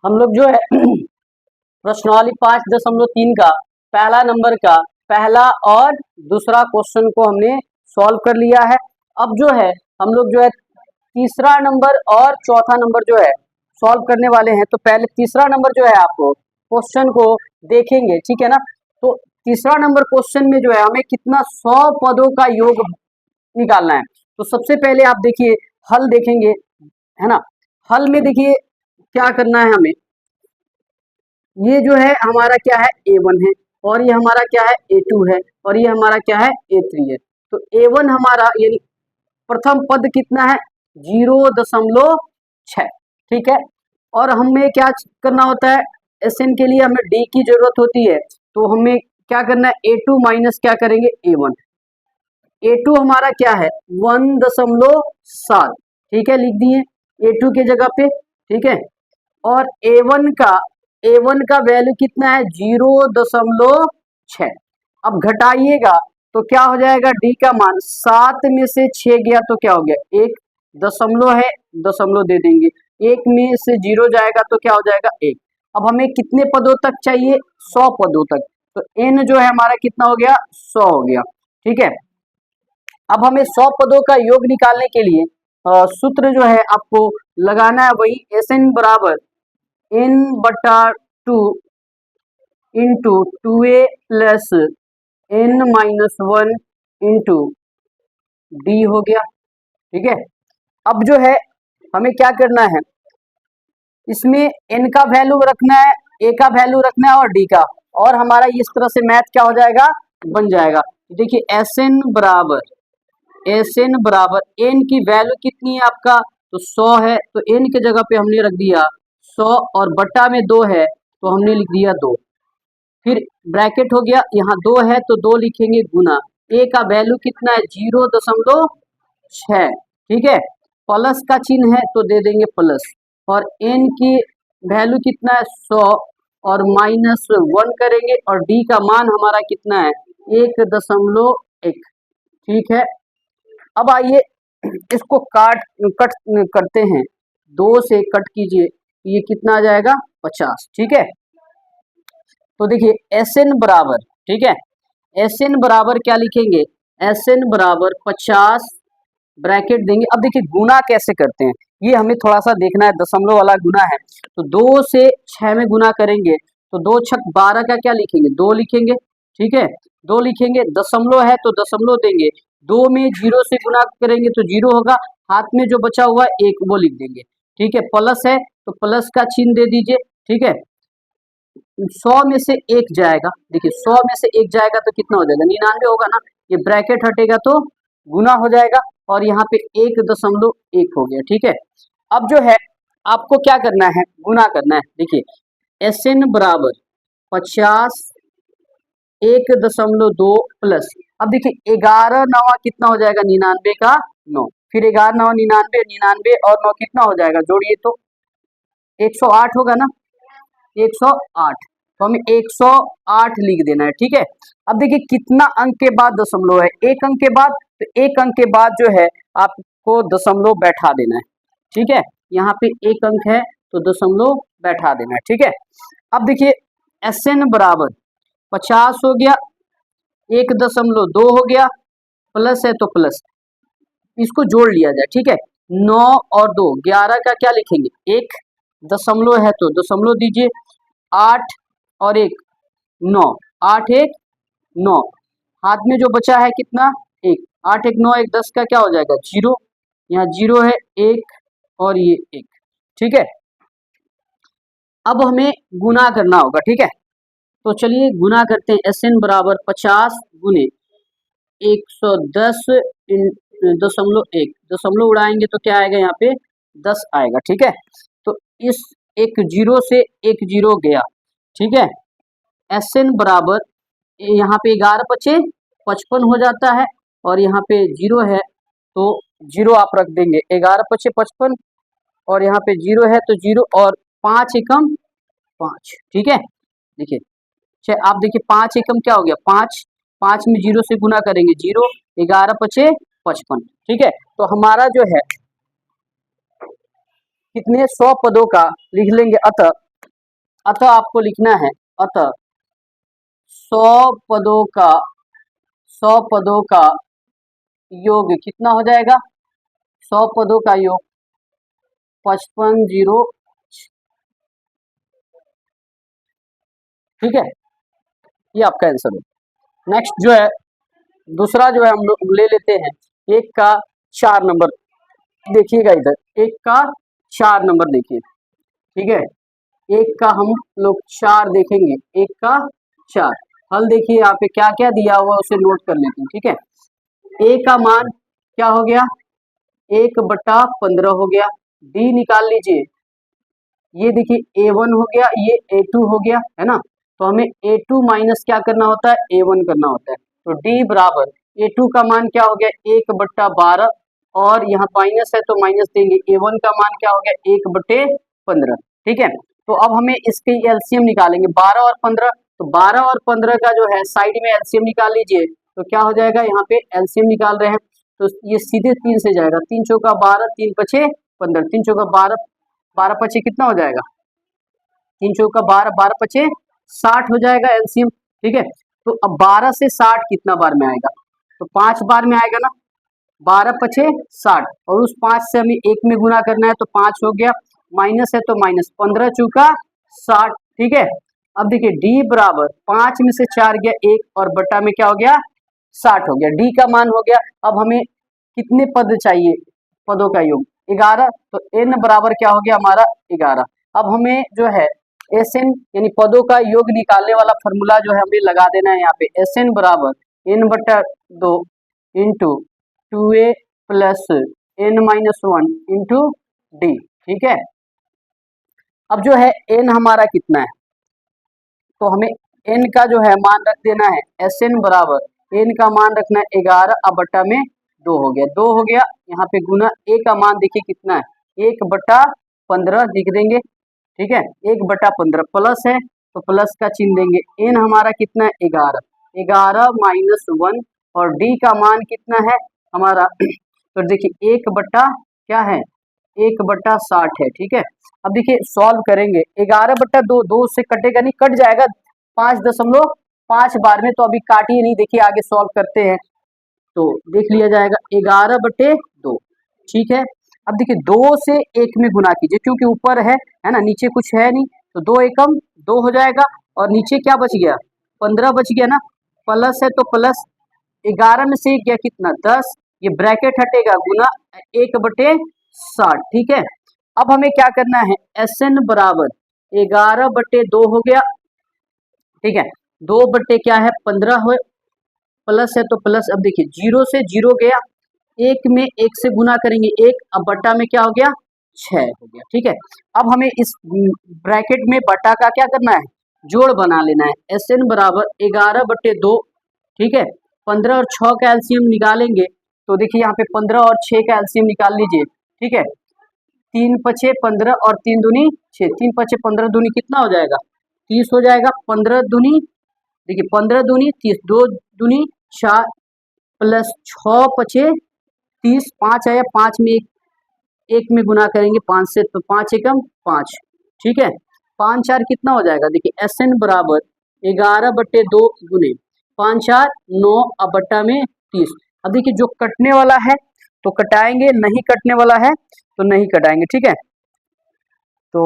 हम लोग जो है प्रश्नावली 5.3 का पहला नंबर का पहला और दूसरा क्वेश्चन को हमने सॉल्व कर लिया है। अब जो है हम लोग जो है तीसरा नंबर और चौथा नंबर जो है सॉल्व करने वाले हैं। तो पहले तीसरा नंबर जो है आपको क्वेश्चन को देखेंगे, ठीक है ना। तो तीसरा नंबर क्वेश्चन में जो है हमें कितना 100 पदों का योग निकालना है। तो सबसे पहले आप देखिए हल देखेंगे, है ना। हल में देखिए क्या करना है हमें। ये जो है हमारा क्या है A1 है, और ये हमारा क्या है A2 है, और ये हमारा क्या है A3 है। तो A1 हमारा यानी प्रथम पद कितना है 0.6, ठीक है। और हमें क्या करना होता है, SN के लिए हमें D की जरूरत होती है। तो हमें क्या करना है A2 माइनस क्या करेंगे A1। A2 हमारा क्या है 1.7, ठीक है, लिख दिए A2 के जगह पे, ठीक है। और A1 का वैल्यू कितना है 0.6। अब घटाइएगा तो क्या हो जाएगा D का मान 7 में से 6 गया तो क्या हो गया 1 दशमलव है, दशमलव दे देंगे। 1 में से 0 जाएगा तो क्या हो जाएगा 1। अब हमें कितने पदों तक चाहिए 100 पदों तक। तो N जो है हमारा कितना हो गया 100 हो गया, ठीक है। अब हमें 100 पदों का योग निकालने के लिए सूत्र जो है आपको लगाना है वही SN बराबर N/2 into 2A plus N-1 into D हो गया, ठीक है। अब जो है हमें क्या करना है, इसमें N का वैल्यू रखना है, A का वैल्यू रखना है और D का, और हमारा इस तरह से मैथ क्या हो जाएगा बन जाएगा। देखिए SN बराबर N की वैल्यू कितनी है आपका तो 100 है, तो N के जगह पे हमने रख दिया 100 और बट्टा में 2 है तो हमने लिख दिया 2। फिर ब्रैकेट हो गया, यहाँ 2 है तो 2 लिखेंगे गुना A का वैल्यू कितना है 0.6, ठीक है। प्लस का चिन्ह है तो दे देंगे प्लस, और N की वैल्यू कितना है 100 और -1 करेंगे, और D का मान हमारा कितना है 1.1, ठीक है। अब आइए इसको कट करते हैं, 2 से कट कीजिए, ये कितना आ जाएगा 50, ठीक है। तो देखिए SN बराबर, ठीक है, SN बराबर क्या लिखेंगे SN बराबर 50 ब्रैकेट देंगे। अब देखिए गुना कैसे करते हैं ये हमें थोड़ा सा देखना है, दशमलव वाला गुना है। तो 2 से 6 में गुना करेंगे तो 2 छक 12 का क्या लिखेंगे 2 लिखेंगे, ठीक है, 2 लिखेंगे। दशमलव है तो दशमलव देंगे, 2 में 0 से गुना करेंगे तो 0 होगा, हाथ में जो बचा हुआ है 1 वो लिख देंगे, ठीक है। प्लस है तो प्लस का चिन्ह दे दीजिए, ठीक है। 100 में से 1 जाएगा, देखिए 100 में से 1 जाएगा तो कितना हो जाएगा 99 होगा ना, ये ब्रैकेट हटेगा तो गुना हो जाएगा, और यहाँ पे 1.1 हो गया, ठीक है। अब जो है आपको क्या करना है गुना करना है। देखिए SN बराबर 50 1.2 प्लस, अब देखिए 11 9 कितना हो जाएगा 99 का 9, फिर 11 9 99, 99 और 9 कितना हो जाएगा जोड़िए तो 108 होगा ना, 108। तो हमें 108 लिख देना है, ठीक है। अब देखिए कितना अंक के बाद दशमलव है, एक अंक के बाद, तो एक अंक के बाद जो है आपको दशमलव बैठा देना है, ठीक है। यहाँ पे एक अंक है तो दशमलव बैठा देना है, ठीक है। अब देखिए SN बराबर 50 हो गया, 1.2 हो गया, प्लस है तो प्लस, इसको जोड़ लिया जाए, ठीक है। 9 और 2 11 का क्या लिखेंगे 1, दशमलव है तो दशमलव दीजिए, 8 और 1 9, 8 1 9, हाथ में जो बचा है कितना 1, 8 1 9 1 10 का क्या हो जाएगा 0, यहाँ 0 है 1 और ये 1, ठीक है। अब हमें गुना करना होगा, ठीक है। तो चलिए गुना करते हैं। SN बराबर 50 गुने 110.1, दशमलव उड़ाएंगे तो क्या आएगा यहाँ पे 10 आएगा, ठीक है। तो इस एक 0 से एक 0 गया, ठीक है। SN बराबर यहाँ पे 11 पचे 55 हो जाता है, और यहाँ पे 0 है तो 0 आप रख देंगे, 11 पचे 55 और यहाँ पे 0 है तो 0, और 5 एकम 5, ठीक है। देखिए आप देखिए 5 एकम क्या हो गया 5, 5 में 0 से गुना करेंगे 0, 11 पचे 55, ठीक है। तो हमारा जो है कितने 100 पदों का लिख लेंगे, अतः अतः आपको लिखना है, अतः 100 पदों का 100 पदों का योग कितना हो जाएगा? 100 पदों का योग 55 ठीक है, ये आपका आंसर है। नेक्स्ट जो है दूसरा जो है हम लोग ले लेते हैं 1 का 4 नंबर। देखिएगा इधर 1 का 4 नंबर देखिए, ठीक है। 1 का हम लोग 4 देखेंगे, 1 का 4 हल देखिए यहाँ पे क्या क्या दिया हुआ उसे नोट कर लेते हैं, ठीक है। ए का मान क्या हो गया? 1/15 हो गया। डी निकाल लीजिए, ये देखिए A1 हो गया, ये A2 हो गया, है ना। तो हमें A2 माइनस क्या करना होता है? A1 करना होता है। तो D बराबर A2 का मान क्या हो गया? 1/12 और यहाँ माइनस है तो माइनस देंगे। A1 का मान क्या हो गया? 1/15, ठीक है। तो अब हमें इसकी एलसीएम निकालेंगे 12 और 15। तो 12 और 15 का जो है साइड में एलसीएम निकाल लीजिए। तो क्या हो जाएगा? यहाँ पे एलसीएम निकाल रहे हैं तो ये सीधे 3 से जाएगा। 3 चौका 12, 3 पछे 15, 3 चौका 12, 12 पचे कितना हो जाएगा? 3 चौका 12, 12 पचे 60 हो जाएगा एलसीएम, ठीक है। तो अब 12 से 60 कितना बार में आएगा? तो 5 बार में आएगा ना। 12 पचे 60 और उस 5 से हमें 1 में गुना करना है तो 5 हो गया, माइनस है तो माइनस, 15 चौका 60, ठीक है। अब देखिए डी बराबर 5 में से 4 गया 1 और बटा में क्या हो गया? 60 हो गया। डी का मान हो गया। अब हमें कितने पद चाहिए? पदों का योग 11। तो n बराबर क्या हो गया हमारा? 11। अब हमें जो है Sn यानी पदों का योग निकालने वाला फॉर्मूला जो है हमें लगा देना है यहाँ पे। Sn बराबर n/2 into 2a plus n-1 into D, ठीक है। अब जो है n हमारा कितना है? तो हमें n का जो है मान रख देना है। Sn बराबर n का मान रखना है 11 अब बटा में 2 हो गया, 2 हो गया। यहाँ पे गुना a का मान देखिए कितना है? 1/15 लिख देंगे, ठीक है। 1/15 प्लस है तो प्लस का चिन्ह देंगे। n हमारा कितना है? 11, 11-1 और d का मान कितना है हमारा? तो देखिए 1 क्या है? 1/60 है, ठीक है। अब देखिए सॉल्व करेंगे 11/2, 2 से कटेगा नहीं, कट जाएगा 5.5 बार में, तो अभी काटिए नहीं, देखिए आगे सॉल्व करते हैं तो देख लिया जाएगा 11/2, ठीक है। अब देखिए 2 से 1 में गुना कीजिए क्योंकि ऊपर है ना, नीचे कुछ है नहीं, तो 2 एकम 2 हो जाएगा और नीचे क्या बच गया? 15 बच गया ना। प्लस है तो प्लस 11 में से गया कितना? 10, ये ब्रैकेट हटेगा गुना 1/60, ठीक है। अब हमें क्या करना है? Sn बराबर 11/2 हो गया, ठीक है। 2 बटे क्या है? 15 हो, प्लस है तो प्लस। अब देखिए 0 से 0 गया, 1 में 1 से गुना करेंगे 1, अब बटा में क्या हो गया? 6 हो गया, ठीक है। अब हमें इस ब्रैकेट में बटा का क्या करना है? जोड़ बना लेना है। Sn बराबर 11/2, ठीक है। 15 और 6 का एलसीएम निकालेंगे तो देखिए यहाँ पे 15 और 6 का एलसीएम निकाल लीजिए, ठीक है। 3 पछे 15 और 3 दूनी 6, 3 पछे 15 दूनी कितना हो जाएगा? 30 हो जाएगा। 15 दूनी देखिए 15 दूनी 30, 2 दूनी 4 प्लस 6 पछे 30, 5 आया, 5 में 1 में गुना करेंगे 5 से तो 5 एकम 5, ठीक है। 5 4 कितना हो जाएगा? देखिए Sn बराबर 11/2 गुने 5 4 9 अब बट्टा में 30। अब देखिए जो कटने वाला है तो कटाएंगे, नहीं कटने वाला है तो नहीं कटाएंगे, ठीक है। तो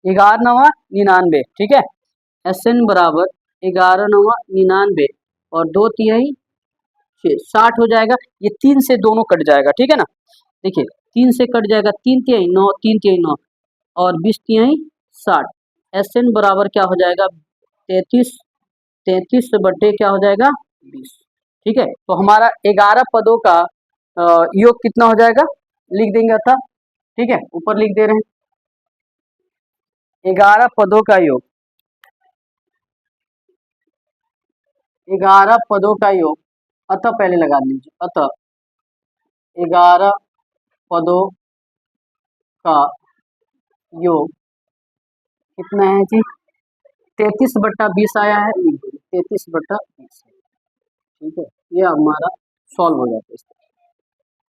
11×9 = 99, ठीक है। Sn बराबर 11×9 = 99 और 2 तिहाई 60 हो जाएगा। ये 3 से दोनों कट जाएगा, ठीक है ना। देखिए 3 से कट जाएगा, 3 तिहाई 9, 3 तिहाई 9 और 20 तिहाई 60। Sn बराबर क्या हो जाएगा? 33, 33 बटे क्या हो जाएगा? 20, ठीक है। तो हमारा 11 पदों का योग कितना हो जाएगा? लिख देंगे था, ठीक है, ऊपर लिख दे रहे हैं 11 पदों का योग, 11 पदों का योग, अतः पहले लगा लीजिए, अतः 11 पदों का योग कितना है जी? 33/20 आया है, 33/20, ठीक है। ये हमारा सॉल्व हो जाता है।